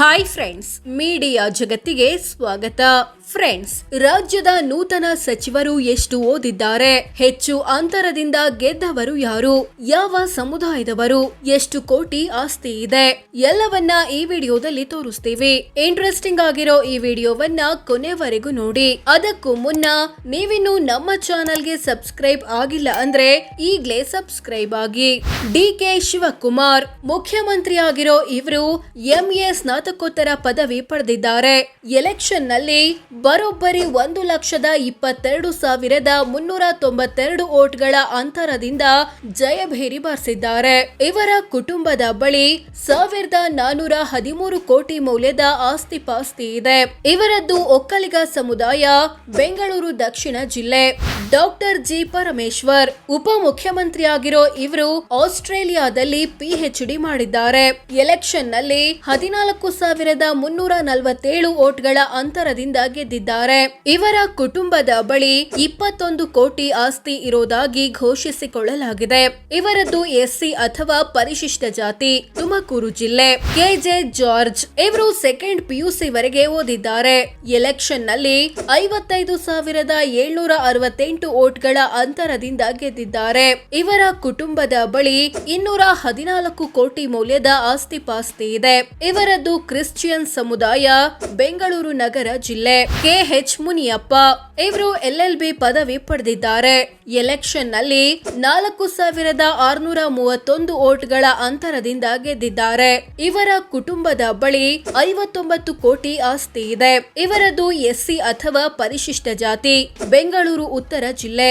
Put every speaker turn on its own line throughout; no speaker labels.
Hi friends, media ಜಗತ್ತಿಗೆ ಸ್ವಾಗತ. Friends, ರಾಜ್ಯದ ನೂತನ ಸಚಿವರು ಎಷ್ಟು ಓದಿದ್ದಾರೆ, ಹೆಚ್ಚು ಅಂತರದಿಂದ ಗೆದ್ದವರು ಯಾರು, ಯಾವ ಸಮುದಾಯದವರು, ಎಷ್ಟು ಕೋಟಿ ಆಸ್ತಿ ಇದೆ, ಎಲ್ಲವನ್ನ ಈ ವಿಡಿಯೋದಲ್ಲಿ ತೋರಿಸ್ತೀವಿ. ಇಂಟ್ರೆಸ್ಟಿಂಗ್ ಆಗಿರೋ ಈ ವಿಡಿಯೋವನ್ನ ಕೊನೆವರೆಗೂ ನೋಡಿ. ಅದಕ್ಕೂ ಮುನ್ನ ನೀವಿನ್ನು ನಮ್ಮ ಚಾನೆಲ್ಗೆ ಸಬ್ಸ್ಕ್ರೈಬ್ ಆಗಿಲ್ಲ ಅಂದ್ರೆ ಈಗ್ಲೇ ಸಬ್ಸ್ಕ್ರೈಬ್ ಆಗಿ. ಡಿ.ಕೆ. ಶಿವಕುಮಾರ್ ಮುಖ್ಯಮಂತ್ರಿ ಆಗಿರೋ ಇವರು ಎಂಎ ಸ್ನಾತಕೋತ್ತರ ಪದವಿ ಪಡೆದಿದ್ದಾರೆ. ಎಲೆಕ್ಷನ್ ನಲ್ಲಿ ಬರೋಬ್ಬರಿ 1,22,392 ವೋಟ್ಗಳ ಅಂತರದಿಂದ ಜಯಭೇರಿ ಬಾರಿಸಿದ್ದಾರೆ. ಇವರ ಕುಟುಂಬದ ಬಳಿ 1,413 ಕೋಟಿ ಮೌಲ್ಯದ ಆಸ್ತಿ ಪಾಸ್ತಿ ಇದೆ. ಇವರದ್ದು ಒಕ್ಕಲಿಗ ಸಮುದಾಯ, ಬೆಂಗಳೂರು ದಕ್ಷಿಣ ಜಿಲ್ಲೆ. ಡಾಕ್ಟರ್ ಜಿ ಪರಮೇಶ್ವರ್ ಉಪಮುಖ್ಯಮಂತ್ರಿ ಆಗಿರೋ ಇವರು ಆಸ್ಟ್ರೇಲಿಯಾದಲ್ಲಿ PhD ಮಾಡಿದ್ದಾರೆ. ಎಲೆಕ್ಷನ್ ನಲ್ಲಿ 14,347 ವೋಟ್ಗಳ ಅಂತರದಿಂದ ಗೆದ್ದಿದ್ದಾರೆ. ಇವರ ಕುಟುಂಬದ ಬಳಿ 21 ಕೋಟಿ ಆಸ್ತಿ ಇರೋದಾಗಿ ಘೋಷಿಸಿಕೊಳ್ಳಲಾಗಿದೆ. ಇವರದ್ದು SC ಅಥವಾ ಪರಿಶಿಷ್ಟ ಜಾತಿ, ತುಮಕೂರು ಜಿಲ್ಲೆ. KJ ಜಾರ್ಜ್ ಇವರು ಸೆಕೆಂಡ್ PUC ವರೆಗೆ ಓದಿದ್ದಾರೆ. ಎಲೆಕ್ಷನ್ ನಲ್ಲಿ 55,768 ವೋಟ್ಗಳ ಅಂತರದಿಂದ ಗೆದ್ದಿದ್ದಾರೆ. ಇವರ ಕುಟುಂಬದ ಬಳಿ 214 ಕೋಟಿ ಮೌಲ್ಯದ ಆಸ್ತಿ ಪಾಸ್ತಿ ಇದೆ. ಇವರದ್ದು ಕ್ರಿಶ್ಚಿಯನ್ ಸಮುದಾಯ, ಬೆಂಗಳೂರು ನಗರ ಜಿಲ್ಲೆ. KH ಮುನಿಯಪ್ಪ ಇವರು LLB ಪದವಿ ಪಡೆದಿದ್ದಾರೆ. ಎಲೆಕ್ಷನ್ ನಲ್ಲಿ 4,631 ವೋಟ್ಗಳ ಅಂತರದಿಂದ ಗೆದ್ದಿದ್ದಾರೆ. ಇವರ ಕುಟುಂಬದ ಬಳಿ 59 ಕೋಟಿ ಆಸ್ತಿ ಇದೆ. ಇವರದ್ದು SC ಅಥವಾ ಪರಿಶಿಷ್ಟ ಜಾತಿ, ಬೆಂಗಳೂರು ಉತ್ತರ ಜಿಲ್ಲೆ.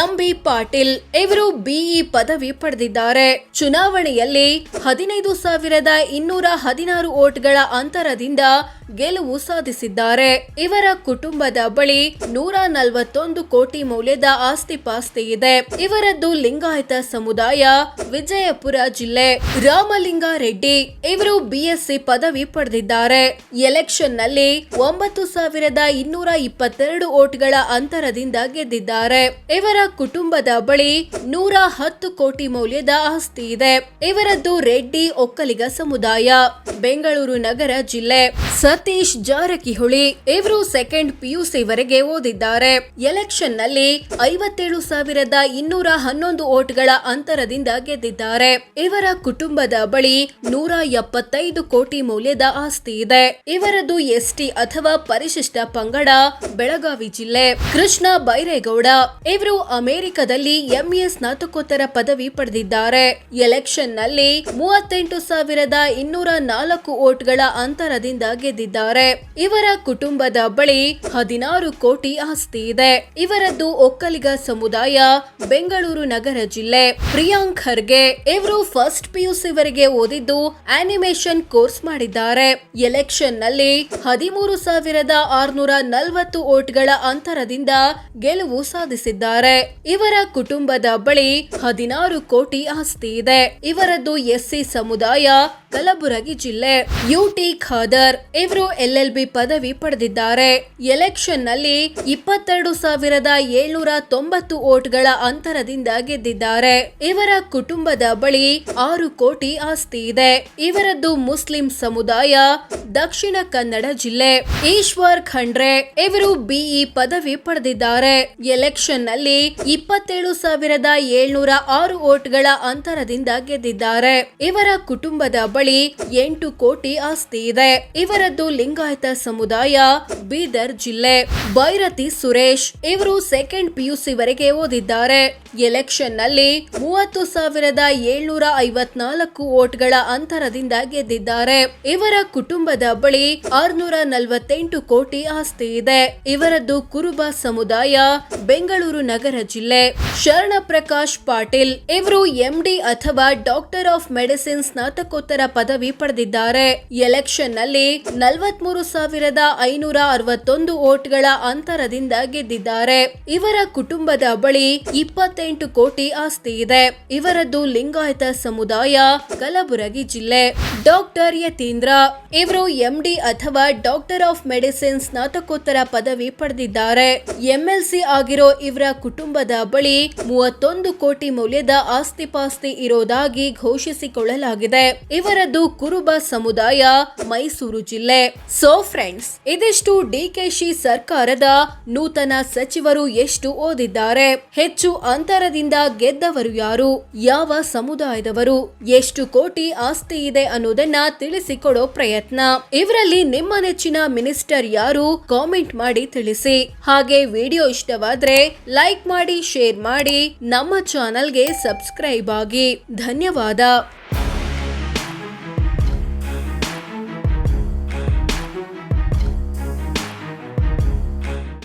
MB ಪಾಟೀಲ್ ಇವರು BE ಪದವಿ ಪಡೆದಿದ್ದಾರೆ. ಚುನಾವಣೆಯಲ್ಲಿ 15,216 ವೋಟ್ಗಳ ಅಂತರದಿಂದ ಗೆಲುವು ಸಾಧಿಸಿದ್ದಾರೆ. ಇವರ ಕುಟುಂಬದ ಬಳಿ 141 ಕೋಟಿ ಮೌಲ್ಯದ ಆಸ್ತಿ ಪಾಸ್ತಿ ಇದೆ. ಇವರದ್ದು ಲಿಂಗಾಯತ ಸಮುದಾಯ, ವಿಜಯಪುರ ಜಿಲ್ಲೆ. ರಾಮಲಿಂಗಾರೆಡ್ಡಿ ಇವರು BSc ಪದವಿ ಪಡೆದಿದ್ದಾರೆ. ಎಲೆಕ್ಷನ್ ನಲ್ಲಿ 9,222 ವೋಟ್ಗಳ ಅಂತರದಿಂದ ಗೆದ್ದಿದ್ದಾರೆ. ಇವರ ಕುಟುಂಬದ ಬಳಿ 110 ಕೋಟಿ ಮೌಲ್ಯದ ಆಸ್ತಿ ಇದೆ. ಇವರದ್ದು ರೆಡ್ಡಿ ಒಕ್ಕಲಿಗ ಸಮುದಾಯ, ಬೆಂಗಳೂರು ನಗರ ಜಿಲ್ಲೆ. ಸತೀಶ್ ಜಾರಕಿಹೊಳಿ ಇವರು ಸೆಕೆಂಡ್ PUC ವರೆಗೆ ಓದಿದ್ದಾರೆ. ಎಲೆಕ್ಷನ್ ನಲ್ಲಿ 57,211 ವೋಟ್ಗಳ ಅಂತರದಿಂದ ಗೆದ್ದಿದ್ದಾರೆ. ಇವರ ಕುಟುಂಬದ ಬಳಿ 175 ಕೋಟಿ ಮೌಲ್ಯದ ಆಸ್ತಿ ಇದೆ. ಇವರದ್ದು ST ಅಥವಾ ಪರಿಶಿಷ್ಟ ಪಂಗಡ, ಬೆಳಗಾವಿ ಜಿಲ್ಲೆ. ಕೃಷ್ಣ ಬೈರೇಗೌಡ ಇವರು ಅಮೆರಿಕದಲ್ಲಿ MA ಸ್ನಾತಕೋತ್ತರ ಪದವಿ ಪಡೆದಿದ್ದಾರೆ. ಎಲೆಕ್ಷನ್ ನಲ್ಲಿ 38,204 ವೋಟ್ಗಳ ಅಂತರದಿಂದ ಗೆದ್ದಿದ್ದಾರೆ. ಇವರ ಕುಟುಂಬದ ಬಳಿ 16 ಕೋಟಿ ಆಸ್ತಿ ಇದೆ. ಇವರದ್ದು ಒಕ್ಕಲಿಗ ಸಮುದಾಯ, ಬೆಂಗಳೂರು ನಗರ ಜಿಲ್ಲೆ. ಪ್ರಿಯಾಂಕ್ ಖರ್ಗೆ ಇವರು ಫಸ್ಟ್ PUC ವರೆಗೆ ಓದಿದ್ದು ಆನಿಮೇಷನ್ ಕೋರ್ಸ್ ಮಾಡಿದ್ದಾರೆ. ಎಲೆಕ್ಷನ್ ನಲ್ಲಿ 13,640 ವೋಟ್ಗಳ ಅಂತರದಿಂದ ಗೆಲುವು ಸಾಧಿಸಿದ್ದಾರೆ. ಇವರ ಕುಟುಂಬದ ಬಳಿ 16 ಕೋಟಿ ಆಸ್ತಿ ಇದೆ. ಇವರದ್ದು SC ಸಮುದಾಯ, ಕಲಬುರಗಿ ಜಿಲ್ಲೆ. UT ಖಾದರ್ ಇವರು LLB ಪದವಿ ಪಡೆದಿದ್ದಾರೆ. ಎಲೆಕ್ಷನ್ ನಲ್ಲಿ 22,790 ವೋಟ್ಗಳ ಅಂತರದಿಂದ ಗೆದ್ದಿದ್ದಾರೆ. ಇವರ ಕುಟುಂಬದ ಬಳಿ 6 ಕೋಟಿ ಆಸ್ತಿ ಇದೆ. ಇವರದ್ದು ಮುಸ್ಲಿಂ ಸಮುದಾಯ, ದಕ್ಷಿಣ ಕನ್ನಡ ಜಿಲ್ಲೆ. ಈಶ್ವರ್ ಖಂಡ್ರೆ ಇವರು BE ಪದವಿ ಪಡೆದಿದ್ದಾರೆ. ಎಲೆಕ್ಷನ್ ನಲ್ಲಿ 27,706 ವೋಟ್ಗಳ ಅಂತರದಿಂದ ಗೆದ್ದಿದ್ದಾರೆ. ಇವರ ಕುಟುಂಬದ ಬಳಿ 8 ಕೋಟಿ ಆಸ್ತಿ ಇದೆ. ಇವರದ್ದು ಲಿಂಗಾಯತ ಸಮುದಾಯ, ಬೀದರ್ ಜಿಲ್ಲೆ. ಭೈರತಿ ಸುರೇಶ್ ಇವರು ಸೆಕೆಂಡ್ PUC ವರೆಗೆ ಓದಿದ್ದಾರೆ. ಎಲೆಕ್ಷನ್ ನಲ್ಲಿ 30,754 ವೋಟ್ಗಳ ಅಂತರದಿಂದ ಗೆದ್ದಿದ್ದಾರೆ. ಇವರ ಕುಟುಂಬದ ಬಳಿ 648 ಕೋಟಿ ಆಸ್ತಿ ಇದೆ. ಇವರದ್ದು ಕುರುಬ ಸಮುದಾಯ, ಬೆಂಗಳೂರು ನಗರ ಜಿಲ್ಲೆ. ಶರಣ ಪ್ರಕಾಶ್ ಪಾಟೀಲ್ ಇವರು MD ಅಥವಾ ಡಾಕ್ಟರ್ ಆಫ್ ಮೆಡಿಸಿನ್ ಸ್ನಾತಕೋತ್ತರ ಪದವಿ ಪಡೆದಿದ್ದಾರೆ. ಎಲೆಕ್ಷನ್ ನಲ್ಲಿ 43,561 ವೋಟ್ಗಳ ಅಂತರದಿಂದ ಗೆದ್ದಿದ್ದಾರೆ. ಇವರ ಕುಟುಂಬದ ಬಳಿ 28 ಕೋಟಿ ಆಸ್ತಿ ಇದೆ. ಇವರದ್ದು ಲಿಂಗಾಯತ ಸಮುದಾಯ, ಕಲಬುರಗಿ ಜಿಲ್ಲೆ. ಡಾಕ್ಟರ್ ಯತೀಂದ್ರ ಇವರು MD ಅಥವಾ ಡಾಕ್ಟರ್ ಆಫ್ ಮೆಡಿಸಿನ್ ಸ್ನಾತಕೋತ್ತರ ಪದವಿ ಪಡೆದಿದ್ದಾರೆ. MLC ಆಗಿರೋ ಇವರ ಕುಟುಂಬದ ಬಳಿ 31 ಕೋಟಿ ಮೌಲ್ಯದ ಆಸ್ತಿಪಾಸ್ತಿ ಇರೋದಾಗಿ ಘೋಷಿಸಿಕೊಳ್ಳಲಾಗಿದೆ. ಇವರದ್ದು ಕುರುಬ ಸಮುದಾಯ, ಮೈಸೂರು ಜಿಲ್ಲೆ. ಸೋ ಫ್ರೆಂಡ್ಸ್, ಇದಿಷ್ಟು ಡಿಕೆಶಿ ಸರ್ಕಾರದ ನೂತನ ಸಚಿವರು ಎಷ್ಟು ಓದಿದ್ದಾರೆ, ಹೆಚ್ಚು ಅಂತರದಿಂದ ಗೆದ್ದವರು ಯಾರು, ಯಾವ ಸಮುದಾಯದವರು, ಎಷ್ಟು ಕೋಟಿ ಆಸ್ತಿ ಇದೆ ಅನ್ನೋದನ್ನ ತಿಳಿಸಿಕೊಡೋ ಪ್ರಯತ್ನ. ಇವರಲ್ಲಿ ನಿಮ್ಮ ನೆಚ್ಚಿನ ಮಿನಿಸ್ಟರ್ ಯಾರು, ಕಾಮೆಂಟ್ ಮಾಡಿ ತಿಳಿಸಿ. ಹಾಗೆ ವಿಡಿಯೋ ಇಷ್ಟವಾದ್ರೆ ಲೈಕ್ ಮಾಡಿ, ಶೇರ್ ಮಾಡಿ, ನಮ್ಮ ಚಾನೆಲ್ಗೆ ಸಬ್ಸ್ಕ್ರೈಬ್ ಆಗಿ. ಧನ್ಯವಾದ.